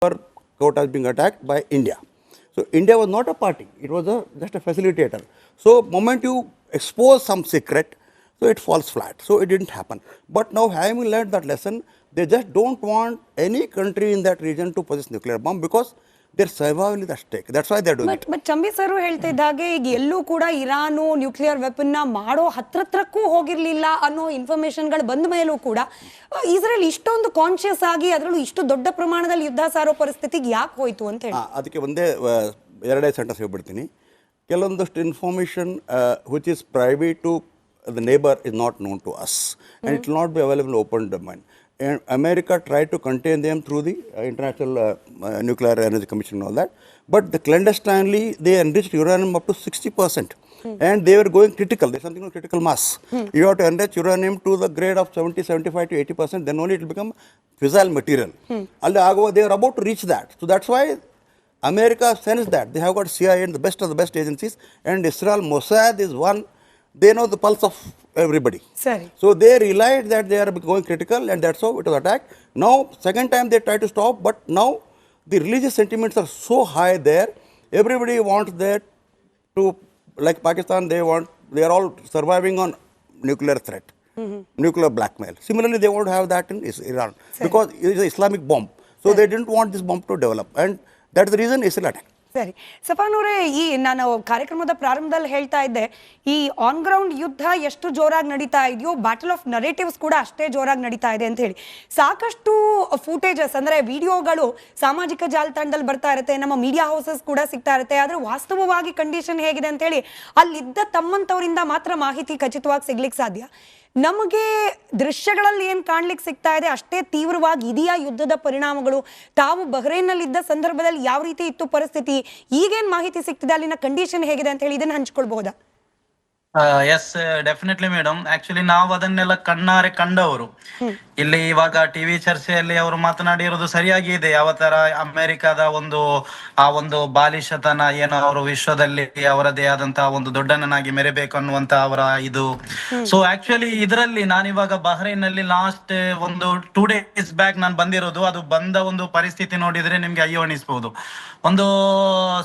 Kota is being attacked by India. So India was not a party; it was just a facilitator. So moment you expose some secret, so it falls flat. So it didn't happen. But now, having learned that lesson, they just don't want any country in that region to possess nuclear bomb because their survival is at stake. That's why they're doing it. But Chambi sir ಹೇಳ್ತಾ ಇದ್ದಾಗೆ ಈಗ ಎಲ್ಲೂ ಕೂಡ Iran nuclear weapon ನ ಮಾಡೋ ಹತ್ರಕ್ಕೂ ಹೋಗಿರ್ಲಿಲ್ಲ ಅನ್ನೋ ಇನ್ಫಾರ್ಮೇಶನ್ಗಳು ಬಂದ ಮೇಲೂ ಕೂಡ ಇಸ್ರೇಲ್ ಇಷ್ಟೊಂದು ಕಾನ್ಶಿಯಸ್ ಆಗಿ ಅದರಲ್ಲೂ ಇಷ್ಟು ದೊಡ್ಡ ಪ್ರಮಾಣದಲ್ಲಿ ಯುದ್ಧ ಸಾರೋ ಪರಿಸ್ಥಿತಿಗೆ ಯಾಕೆ ಹೋಯ್ತು ಅಂತ ಹೇಳಿ ಅದಕ್ಕೆ ಒಂದೇ ಎರಡೇ ಸೆಂಟೆನ್ಸ್ ಹೇಳ್ಬಿಡ್ತೀನಿ. ಕೆಲವೊಂದಷ್ಟು information which is private to the neighbor is not known to us, and it will not be available in open domain. And America tried to contain them through the International Nuclear Energy Commission and all that, but the clandestinely they enriched uranium up to 60%, and they were going critical. There's something called critical mass. You have to enrich uranium to the grade of 70, 75 to 80%, then only it will become fissile material. They are about to reach that. So that's why America sensed that. They have got CIA and the best of the best agencies, and Israel Mossad is one. They know the pulse of everybody. Sorry. So they realized that they are going critical, and that's how it was attacked. Now, second time they try to stop, but now the religious sentiments are so high there. Everybody wants that to, like Pakistan, they are all surviving on nuclear threat, nuclear blackmail. Similarly, they want to have that in Iran because it is an Islamic bomb. So they didn't want this bomb to develop, and that's the reason Israel attacked. ಸರಿ ಸಫಾನ್ ಅವರೇ, ಈ ನಾನು ಕಾರ್ಯಕ್ರಮದ ಪ್ರಾರಂಭದಲ್ಲಿ ಹೇಳ್ತಾ ಇದ್ದೆ, ಈ on ground ಯುದ್ಧ ಎಷ್ಟು ಜೋರಾಗಿ ನಡೀತಾ ಇದೆಯೋ ಬ್ಯಾಟಲ್ ಆಫ್ ನರೇಟಿವ್ಸ್ ಕೂಡ ಅಷ್ಟೇ ಜೋರಾಗಿ ನಡೀತಾ ಇದೆ ಅಂತ ಹೇಳಿ ಸಾಕಷ್ಟು ಫೂಟೇಜಸ್ ಅಂದ್ರೆ ವಿಡಿಯೋಗಳು ಸಾಮಾಜಿಕ ಜಾಲತಾಣದಲ್ಲಿ ಬರ್ತಾ ಇರುತ್ತೆ, ನಮ್ಮ ಮೀಡಿಯಾ ಹೌಸಸ್ ಕೂಡ ಸಿಗ್ತಾ ಇರುತ್ತೆ. ಆದ್ರೆ ವಾಸ್ತವವಾಗಿ ಕಂಡೀಷನ್ ಹೇಗಿದೆ ಅಂತ ಹೇಳಿ ಅಲ್ಲಿದ್ದ ತಮ್ಮಂತವರಿಂದ ಮಾತ್ರ ಮಾಹಿತಿ ಖಚಿತವಾಗಿ ಸಿಗ್ಲಿಕ್ಕೆ ಸಾಧ್ಯ. ನಮಗೆ ದೃಶ್ಯಗಳಲ್ಲಿ ಏನ್ ಕಾಣ್ಲಿಕ್ಕೆ ಸಿಗ್ತಾ ಇದೆ ಅಷ್ಟೇ ತೀವ್ರವಾಗಿ ಇದೆಯಾ ಯುದ್ಧದ ಪರಿಣಾಮಗಳು? ತಾವು ಬಹ್ರೈನ್ನಲ್ಲಿ ಇದ್ದ ಸಂದರ್ಭದಲ್ಲಿ ಯಾವ ರೀತಿ ಇತ್ತು ಪರಿಸ್ಥಿತಿ, ಈಗೇನ್ ಮಾಹಿತಿ ಸಿಗ್ತಿದೆ, ಅಲ್ಲಿನ ಕಂಡೀಷನ್ ಹೇಗಿದೆ ಅಂತ ಹೇಳಿ ಇದನ್ನ ಹಂಚ್ಕೊಳ್ಬಹುದಾ? Yes, definitely madam. ಆಕ್ಚುಲಿ ನಾವು ಅದನ್ನೆಲ್ಲ ಕಣ್ಣಾರೆ ಕಂಡವರು. ಇಲ್ಲಿ ಇವಾಗ ಟಿವಿ ಚರ್ಚೆಯಲ್ಲಿ ಅವರು ಮಾತನಾಡಿರೋದು ಸರಿಯಾಗಿ ಇದೆ. ಯಾವ ತರ ಅಮೆರಿಕದ ಒಂದು ಬಾಲಿಶತನ ಏನೋ ಅವರು ವಿಶ್ವದಲ್ಲಿ ಅವರದೇ ಆದಂತಹ ಒಂದು ದೊಡ್ಡನನ್ನಾಗಿ ಮೆರೆಬೇಕು ಅನ್ನುವಂತ ಅವರ ಇದು. ಸೊ ಆಕ್ಚುಲಿ ಇದರಲ್ಲಿ ನಾನಿವಾಗ ಬಹ್ರೈನ್ ನಲ್ಲಿ ಲಾಸ್ಟ್ ಒಂದು 2 days ಬ್ಯಾಕ್ ನಾನು ಬಂದಿರೋದು. ಅದು ಬಂದ ಒಂದು ಪರಿಸ್ಥಿತಿ ನೋಡಿದ್ರೆ ನಿಮ್ಗೆ ಅಯ್ಯೋ ಅನಿಸ್ಬಹುದು. ಒಂದು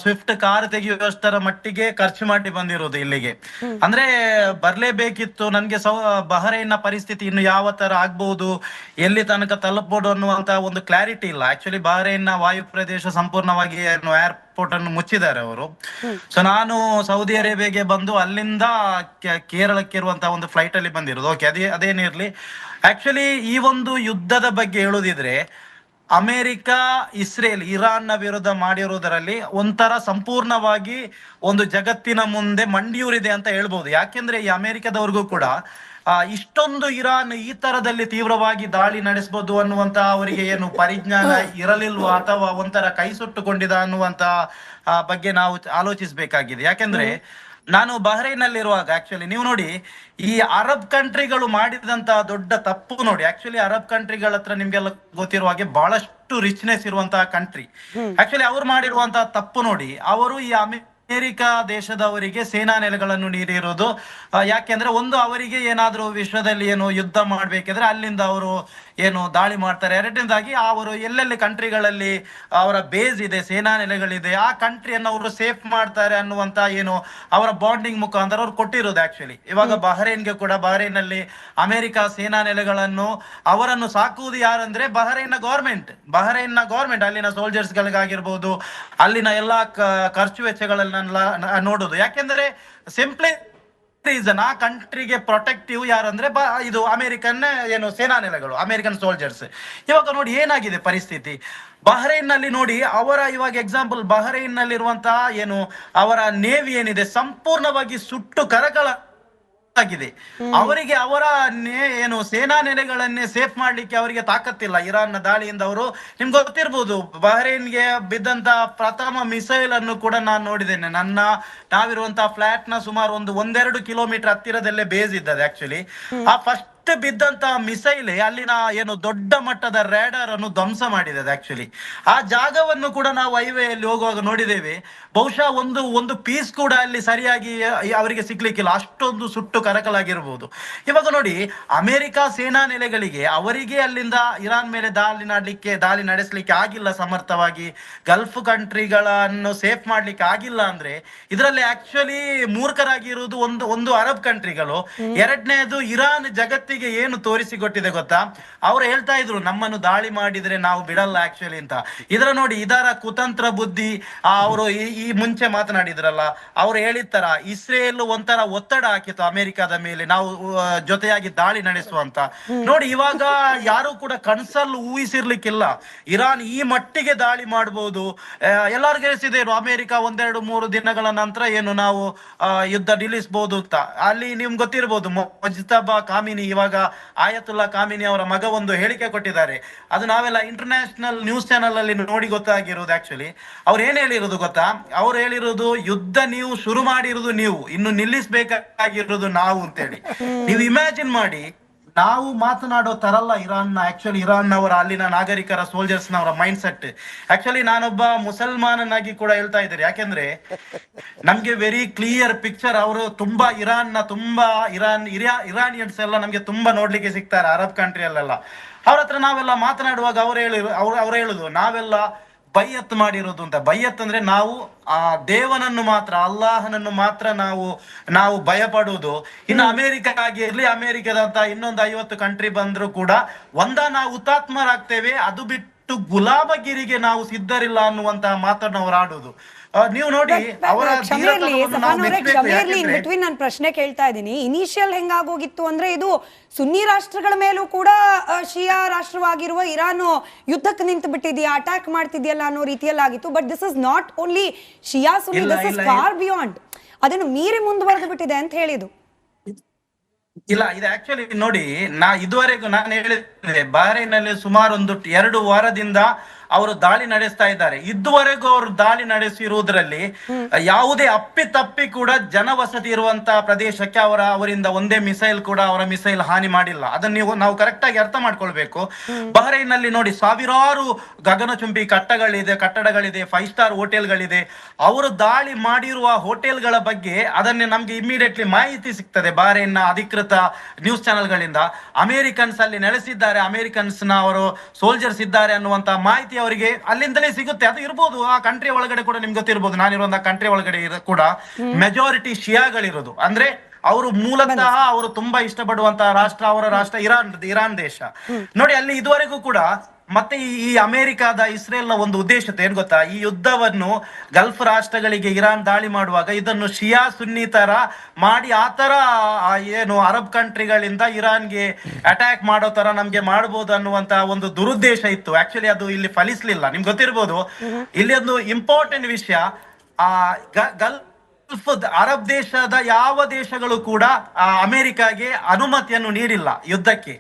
ಸ್ವಿಫ್ಟ್ ಕಾರ್ ತೆಗೆಯುವಷ್ಟರ ಮಟ್ಟಿಗೆ ಖರ್ಚು ಮಾಡಿ ಬಂದಿರೋದು ಇಲ್ಲಿಗೆ. ಅಂದ್ರೆ ಬರ್ಲೇಬೇಕಿತ್ತು. ನನ್ಗೆ ಬಹ್ರೈನ್ನ ಪರಿಸ್ಥಿತಿ ಇನ್ನು ಯಾವ ತರ ಆಗ್ಬಹುದು, ಎಲ್ಲಿ ತನಕ ತಲುಪಬಹುದು ಅನ್ನುವಂತ ಒಂದು ಕ್ಲಾರಿಟಿ ಇಲ್ಲ. ಆಕ್ಚುಲಿ ಬಹ್ರೈನ್ನ ವಾಯು ಪ್ರದೇಶ ಸಂಪೂರ್ಣವಾಗಿ ಏರ್ಪೋರ್ಟ್ ಅನ್ನು ಮುಚ್ಚಿದ್ದಾರೆ ಅವರು. ಸೊ ನಾನು ಸೌದಿ ಅರೇಬಿಯಾಗೆ ಬಂದು ಅಲ್ಲಿಂದ ಕೇರಳಕ್ಕೆ ಇರುವಂತಹ ಒಂದು ಫ್ಲೈಟ್ ಅಲ್ಲಿ ಬಂದಿರೋದು. ಓಕೆ, ಅದೇನಿರ್ಲಿ. ಆಕ್ಚುಲಿ ಈ ಒಂದು ಯುದ್ಧದ ಬಗ್ಗೆ ಹೇಳುದಿದ್ರೆ ಅಮೆರಿಕ ಇಸ್ರೇಲ್ ಇರಾನ್ ನ ವಿರುದ್ಧ ಮಾಡಿರುವುದರಲ್ಲಿ ಒಂಥರ ಸಂಪೂರ್ಣವಾಗಿ ಒಂದು ಜಗತ್ತಿನ ಮುಂದೆ ಮಂಡಿಯೂರಿದೆ ಅಂತ ಹೇಳ್ಬಹುದು. ಯಾಕೆಂದ್ರೆ ಈ ಅಮೆರಿಕದವ್ರಿಗೂ ಕೂಡ ಇಷ್ಟೊಂದು ಇರಾನ್ ಈ ತರದಲ್ಲಿ ತೀವ್ರವಾಗಿ ದಾಳಿ ನಡೆಸಬಹುದು ಅನ್ನುವಂತ ಅವರಿಗೆ ಏನು ಪರಿಜ್ಞಾನ ಇರಲಿಲ್ವಾ, ಅಥವಾ ಒಂಥರ ಕೈ ಸುಟ್ಟುಕೊಂಡಿದ ಅನ್ನುವಂತ ಬಗ್ಗೆ ನಾವು ಆಲೋಚಿಸಬೇಕಾಗಿದೆ. ಯಾಕೆಂದ್ರೆ ನಾನು ಬಹ್ರೈನ್ ನಲ್ಲಿರುವಾಗ ಆಕ್ಚುಲಿ ನೀವು ನೋಡಿ, ಈ ಅರಬ್ ಕಂಟ್ರಿಗಳು ಮಾಡಿದಂತಹ ದೊಡ್ಡ ತಪ್ಪು ನೋಡಿ. ಆಕ್ಚುಲಿ ಅರಬ್ ಕಂಟ್ರಿಗಳ ಹತ್ರ ನಿಮ್ಗೆಲ್ಲ ಗೊತ್ತಿರುವ ಹಾಗೆ ಬಹಳಷ್ಟು ರಿಚ್ನೆಸ್ ಇರುವಂತಹ ಕಂಟ್ರಿ. ಆಕ್ಚುಲಿ ಅವ್ರು ಮಾಡಿರುವಂತಹ ತಪ್ಪು ನೋಡಿ, ಅವರು ಈ ಅಮೆರಿಕ ದೇಶದವರಿಗೆ ಸೇನಾ ನೆಲೆಗಳನ್ನು ನೀಡಿರೋದು. ಯಾಕೆಂದ್ರೆ ಒಂದು ಅವರಿಗೆ ಏನಾದ್ರೂ ವಿಶ್ವದಲ್ಲಿ ಏನು ಯುದ್ಧ ಮಾಡ್ಬೇಕಿದ್ರೆ ಅಲ್ಲಿಂದ ಅವರು ಏನು ದಾಳಿ ಮಾಡ್ತಾರೆ. ಎರಡನೇದಾಗಿ ಅವರು ಎಲ್ಲೆಲ್ಲಿ ಕಂಟ್ರಿಗಳಲ್ಲಿ ಅವರ ಬೇಸ್ ಇದೆ, ಸೇನಾ ನೆಲೆಗಳಿದೆ, ಆ ಕಂಟ್ರಿಯನ್ನು ಅವರು ಸೇಫ್ ಮಾಡ್ತಾರೆ ಅನ್ನುವಂತ ಏನು ಅವರ ಬಾಂಡಿಂಗ್ ಮುಖಾಂತರ ಅವ್ರು ಕೊಟ್ಟಿರೋದು. ಆಕ್ಚುಲಿ ಇವಾಗ ಬಹ್ರೈನ್ಗೆ ಕೂಡ ಬಹ್ರೈನ್ ನಲ್ಲಿ ಅಮೆರಿಕ ಸೇನಾ ನೆಲೆಗಳನ್ನು ಅವರನ್ನು ಸಾಕುವುದು ಯಾರಂದ್ರೆ ಬಹ್ರೈನ್ನ ಗೌರ್ಮೆಂಟ್ ಅಲ್ಲಿನ ಸೋಲ್ಜರ್ಸ್ ಗಳಿಗಾಗಿರ್ಬೋದು, ಅಲ್ಲಿನ ಎಲ್ಲಾ ಖರ್ಚು ವೆಚ್ಚಗಳನ್ನ ನೋಡುದು. ಯಾಕೆಂದ್ರೆ ಸಿಂಪ್ಲಿ ರೀಸನ್ ಆ ಕಂಟ್ರಿಗೆ ಪ್ರೊಟೆಕ್ಟಿವ್ ಯಾರಂದ್ರೆ ಇದು ಅಮೆರಿಕನ್ ಏನು ಸೇನಾ ನೆಲೆಗಳು, ಅಮೆರಿಕನ್ ಸೋಲ್ಜರ್ಸ್. ಇವಾಗ ನೋಡಿ ಏನಾಗಿದೆ ಪರಿಸ್ಥಿತಿ ಬಹ್ರೈನ್ ನಲ್ಲಿ ನೋಡಿ. ಅವರ ಇವಾಗ ಎಕ್ಸಾಂಪಲ್ ಬಹ್ರೈನ್ ನಲ್ಲಿರುವಂತಹ ಏನು ಅವರ ನೇವಿ ಏನಿದೆ ಸಂಪೂರ್ಣವಾಗಿ ಸುಟ್ಟು ಕರಕಲ ಆಗಿದೆ. ಅವರಿಗೆ ಅವರ ಏನು ಸೇನಾ ನೆಲೆಗಳನ್ನೇ ಸೇಫ್ ಮಾಡ್ಲಿಕ್ಕೆ ಅವರಿಗೆ ತಾಕತ್ತಿಲ್ಲ. ಇರಾನ್ ನ ದಾಳಿಯಿಂದ ಅವರು ನಿಮ್ಗೆ ಗೊತ್ತಿರ್ಬೋದು, ಬಹ್ರೈನ್ಗೆ ಬಿದ್ದಂತ ಪ್ರಥಮ ಮಿಸೈಲ್ ಅನ್ನು ಕೂಡ ನಾನು ನೋಡಿದ್ದೇನೆ. ನಾವಿರುವಂತಹ ಫ್ಲಾಟ್ ನ ಸುಮಾರು 1-2 ಕಿಲೋಮೀಟರ್ ಹತ್ತಿರದಲ್ಲೇ ಬೇಸ್ ಇದ್ದದೆ. ಆಕ್ಚುಲಿ ಆ ಫಸ್ಟ್ ಬಿದ್ದಂತ ಮಿಸೈಲ್ ಅಲ್ಲಿನ ಏನು ದೊಡ್ಡ ಮಟ್ಟದ ರೇಡರ್ ಅನ್ನು ಧ್ವಂಸ ಮಾಡಿದೆ ಆಕ್ಚುಲಿ. ಆ ಜಾಗವನ್ನು ಕೂಡ ನಾವು ಹೈವೇಯಲ್ಲಿ ಹೋಗುವಾಗ ನೋಡಿದ್ದೇವೆ. ಬಹುಶಃ ಒಂದು ಒಂದು ಪೀಸ್ ಕೂಡ ಅಲ್ಲಿ ಸರಿಯಾಗಿ ಅವರಿಗೆ ಸಿಗ್ಲಿಕ್ಕಿಲ್ಲ, ಅಷ್ಟೊಂದು ಸುಟ್ಟು ಕರಕಲಾಗಿರ್ಬೋದು. ಇವಾಗ ನೋಡಿ, ಅಮೆರಿಕ ಸೇನಾ ನೆಲೆಗಳಿಗೆ ಅವರಿಗೆ ಅಲ್ಲಿಂದ ಇರಾನ್ ಮೇಲೆ ದಾಳಿ ನಡೆಸಲಿಕ್ಕೆ ಆಗಿಲ್ಲ ಸಮರ್ಥವಾಗಿ, ಗಲ್ಫ್ ಕಂಟ್ರಿಗಳನ್ನು ಸೇಫ್ ಮಾಡ್ಲಿಕ್ಕೆ ಆಗಿಲ್ಲ ಅಂದ್ರೆ ಇದರಲ್ಲಿ ಆಕ್ಚುಲಿ ಮೂರ್ಖರಾಗಿರುವುದು ಒಂದು ಒಂದು ಅರಬ್ ಕಂಟ್ರಿಗಳು. ಎರಡನೇದು ಇರಾನ್ ಜಗತ್ತಿಗೆ ಏನು ತೋರಿಸಿಕೊಟ್ಟಿದೆ ಗೊತ್ತಾ? ಅವ್ರು ಹೇಳ್ತಾ ಇದ್ರು ನಮ್ಮನ್ನು ದಾಳಿ ಮಾಡಿದ್ರೆ ನಾವು ಬಿಡಲ್ಲ ಆಕ್ಚುಲಿ ಅಂತ. ಇದರ ಕುತಂತ್ರ ಬುದ್ಧಿ ಅವರು ಈ ಮುಂಚೆ ಮಾತನಾಡಿದ್ರಲ್ಲ, ಅವ್ರು ಹೇಳಿರ್ತಾರ ಇಸ್ರೇಲ್ ಒಂಥರ ಒತ್ತಡ ಹಾಕಿತ್ತು ಅಮೆರಿಕದ ಮೇಲೆ, ನಾವು ಜೊತೆಯಾಗಿ ದಾಳಿ ನಡೆಸುವಂತ. ನೋಡಿ, ಇವಾಗ ಯಾರು ಕೂಡ ಕನ್ಸಲ್ಲಿ ಊಹಿಸಿರ್ಲಿಕ್ಕಿಲ್ಲ ಇರಾನ್ ಈ ಮಟ್ಟಿಗೆ ದಾಳಿ ಮಾಡಬಹುದು. ಎಲ್ಲರಿಗೂ ಹೇಳಿಸಿದೆ ಅಮೆರಿಕ 1-2-3 ದಿನಗಳ ನಂತರ ಏನು ನಾವು ಯುದ್ಧ ನಿಲ್ಲಿಸಬಹುದು ಅಂತ. ಅಲ್ಲಿ ನಿಮ್ಗೆ ಗೊತ್ತಿರ್ಬೋದು, ಮುಜ್ತಬಾ ಕಾಮಿನಿ, ಇವಾಗ ಆಯತುಲ್ಲಾ ಕಾಮಿನಿ ಅವರ ಮಗ ಒಂದು ಹೇಳಿಕೆ ಕೊಟ್ಟಿದ್ದಾರೆ. ಅದು ನಾವೆಲ್ಲ ಇಂಟರ್ನ್ಯಾಷನಲ್ ನ್ಯೂಸ್ ಚಾನೆಲ್ ಅಲ್ಲಿ ನೋಡಿ ಗೊತ್ತಾಗಿರೋದು. ಆಕ್ಚುಲಿ ಅವ್ರು ಏನ್ ಹೇಳಿರೋದು ಗೊತ್ತಾ? ಅವ್ರು ಹೇಳಿರೋದು ಯುದ್ಧ ನೀವು ಶುರು ಮಾಡಿರೋದು ನೀವು, ಇನ್ನು ನಿಲ್ಲಿಸಬೇಕಾಗಿರೋದು ನಾವು ಅಂತೇಳಿ. ನೀವು ಇಮ್ಯಾಜಿನ್ ಮಾಡಿ, ನಾವು ಮಾತನಾಡೋ ತರಲ್ಲ ಇರಾನ್ನವರ ಅಲ್ಲಿನ ನಾಗರಿಕರ ಸೋಲ್ಜರ್ಸ್ ನವರ ಮೈಂಡ್ ಸೆಟ್. ಆಕ್ಚುಲಿ ನಾನೊಬ್ಬ ಮುಸಲ್ಮಾನನಾಗಿ ಕೂಡ ಹೇಳ್ತಾ ಇದ್ದಾರೆ, ಯಾಕೆಂದ್ರೆ ನಮ್ಗೆ ವೆರಿ ಕ್ಲಿಯರ್ ಪಿಕ್ಚರ್. ಅವರು ತುಂಬಾ ಇರಾನಿಯನ್ಸ್ ಎಲ್ಲ ನಮ್ಗೆ ತುಂಬಾ ನೋಡ್ಲಿಕ್ಕೆ ಸಿಗ್ತಾರೆ ಅರಬ್ ಕಂಟ್ರಿಯಲ್ಲೆಲ್ಲ. ಅವ್ರ ಹತ್ರ ನಾವೆಲ್ಲ ಮಾತನಾಡುವಾಗ ಅವ್ರು ಹೇಳುದು ನಾವೆಲ್ಲ ಬೈಯತ್ ಮಾಡಿರೋದು ಅಂತ. ಬೈಯತ್ ಅಂದ್ರೆ ನಾವು ಆ ದೇವನನ್ನು ಮಾತ್ರ, ಅಲ್ಲಾಹನನ್ನು ಮಾತ್ರ ನಾವು ಭಯಪಡುವುದು. ಇನ್ನು ಅಮೆರಿಕ ಆಗಿರ್ಲಿ, ಅಮೆರಿಕದಂತ ಇನ್ನೊಂದು 50 ಕಂಟ್ರಿ ಬಂದ್ರು ಕೂಡ ನಾವು ಹುತಾತ್ಮರಾಗ್ತೇವೆ, ಅದು ಬಿಟ್ಟು ಗುಲಾಮಗಿರಿಗೆ ನಾವು ಸಿದ್ಧರಿಲ್ಲ ಅನ್ನುವಂತಹ ಮಾತನ್ನು ಅವರು ಆಡುದು. ನೀವು ನೋಡಿ, ಅವರ ನಾನು ಪ್ರಶ್ನೆ ಕೇಳ್ತಾ ಇದ್ದೀನಿ. ಇನಿಷಿಯಲ್ ಹೆಂಗಾಗೋಗಿತ್ತು ಅಂದ್ರೆ ಇದು ಸುನ್ನಿ ರಾಷ್ಟ್ರಗಳ ಮೇಲೂ ಕೂಡ ಶಿಯಾ ರಾಷ್ಟ್ರವಾಗಿರುವ ಇರಾನ್ ಯುದ್ಧಕ್ಕೆ ನಿಂತು ಬಿಟ್ಟಿದೆಯಾ, ಅಟ್ಯಾಕ್ ಮಾಡ್ತಿದ್ಯಲ್ಲ ಅನ್ನೋ ರೀತಿಯಲ್ಲಿ ಆಗಿತ್ತು. But this is not only Shia Sunni, this is for beyond, ಅದನ್ನು ಮೀರಿ ಮುಂದುವರೆದು ಬಿಟ್ಟಿದೆ ಅಂತ ಹೇಳಿದು. ಇಲ್ಲ, ಇದು ಆಕ್ಚುಲಿ ನೋಡಿ, ಇದುವರೆಗೂ ನಾನು ಹೇಳಿದೆ ಬಹ್ರೈನ್ನಲ್ಲಿ ಸುಮಾರು 2 ವಾರದಿಂದ ಅವರು ದಾಳಿ ನಡೆಸ್ತಾ ಇದ್ದಾರೆ. ಇದುವರೆಗೂ ಅವರು ದಾಳಿ ನಡೆಸಿರುವುದರಲ್ಲಿ ಯಾವುದೇ ಅಪ್ಪಿತಪ್ಪಿ ಕೂಡ ಜನವಸತಿ ಇರುವಂತಹ ಪ್ರದೇಶಕ್ಕೆ ಅವರಿಂದ ಒಂದೇ ಮಿಸೈಲ್ ಕೂಡ ಅವರ ಮಿಸೈಲ್ ಹಾನಿ ಮಾಡಿಲ್ಲ. ಅದನ್ನು ನಾವು ಕರೆಕ್ಟ್ ಆಗಿ ಅರ್ಥ ಮಾಡ್ಕೊಳ್ಬೇಕು. ಬಹ್ರೈನ್ನಲ್ಲಿ ನೋಡಿ, ಸಾವಿರಾರು ಗಗನಚುಂಬಿ ಕಟ್ಟಡಗಳಿದೆ, 5 ಸ್ಟಾರ್ ಹೋಟೆಲ್ಗಳಿದೆ. ಅವರು ದಾಳಿ ಮಾಡಿರುವ ಹೋಟೆಲ್ಗಳ ಬಗ್ಗೆ ಅದನ್ನೇ ನಮ್ಗೆ ಇಮಿಡಿಯೇಟ್ಲಿ ಮಾಹಿತಿ ಸಿಗ್ತದೆ ಬಹ್ರೈನ್ನ ಅಧಿಕೃತ ನ್ಯೂಸ್ ಚಾನೆಲ್ಗಳಿಂದ. ಅಮೆರಿಕನ್ಸ್ ಅಲ್ಲಿ ನೆಲೆಸಿದ್ದಾರೆ, ಅಮೆರಿಕನ್ಸ್ ನ ಅವರು ಸೋಲ್ಜರ್ಸ್ ಇದ್ದಾರೆ ಅನ್ನುವಂತ ಮಾಹಿತಿ ಅವರಿಗೆ ಅಲ್ಲಿಂದಲೇ ಸಿಗುತ್ತೆ. ಅದು ಇರ್ಬೋದು, ಆ ಕಂಟ್ರಿ ಒಳಗಡೆ ಕೂಡ ನಿಮ್ಗೆ ಗೊತ್ತಿರ್ಬೋದು. ನಾನಿರುವಂತಹ ಕಂಟ್ರಿ ಒಳಗಡೆ ಕೂಡ ಮೆಜಾರಿಟಿ ಶಿಯಾಗಳಿರೋದು. ಅಂದ್ರೆ ಅವರು ಮೂಲತಃ ಅವರು ತುಂಬಾ ಇಷ್ಟಪಡುವಂತಹ ರಾಷ್ಟ್ರ, ಅವರ ರಾಷ್ಟ್ರ ಇರಾನ್ ದೇಶ. ನೋಡಿ, ಅಲ್ಲಿ ಇದುವರೆಗೂ ಕೂಡ ಮತ್ತೆ ಈ ಅಮೆರಿಕದ ಇಸ್ರೇಲ್ ನ ಒಂದು ಉದ್ದೇಶ ಏನ್ ಗೊತ್ತಾ? ಈ ಯುದ್ಧವನ್ನು ಗಲ್ಫ್ ರಾಷ್ಟ್ರಗಳಿಗೆ ಇರಾನ್ ದಾಳಿ ಮಾಡುವಾಗ ಇದನ್ನು ಶಿಯಾ ಸುನ್ನಿ ತರ ಮಾಡಿ, ಆ ತರ ಏನು ಅರಬ್ ಕಂಟ್ರಿಗಳಿಂದ ಇರಾನ್ಗೆ ಅಟ್ಯಾಕ್ ಮಾಡೋ ತರ ನಮ್ಗೆ ಮಾಡಬಹುದು ಅನ್ನುವಂತ ಒಂದು ದುರುದ್ದೇಶ ಇತ್ತು. ಆಕ್ಚುಲಿ ಅದು ಇಲ್ಲಿ ಫಲಿಸ್ಲಿಲ್ಲ. ನಿಮ್ಗೆ ಗೊತ್ತಿರ್ಬೋದು, ಇಲ್ಲಿ ಒಂದು ಇಂಪಾರ್ಟೆಂಟ್ ವಿಷಯ, ಗಲ್ಫ್ ಅರಬ್ ದೇಶದ ಯಾವ ದೇಶಗಳು ಕೂಡ ಅಮೆರಿಕಾಗೆ ಅನುಮತಿಯನ್ನು ನೀಡಿಲ್ಲ ಯುದ್ಧಕ್ಕೆ.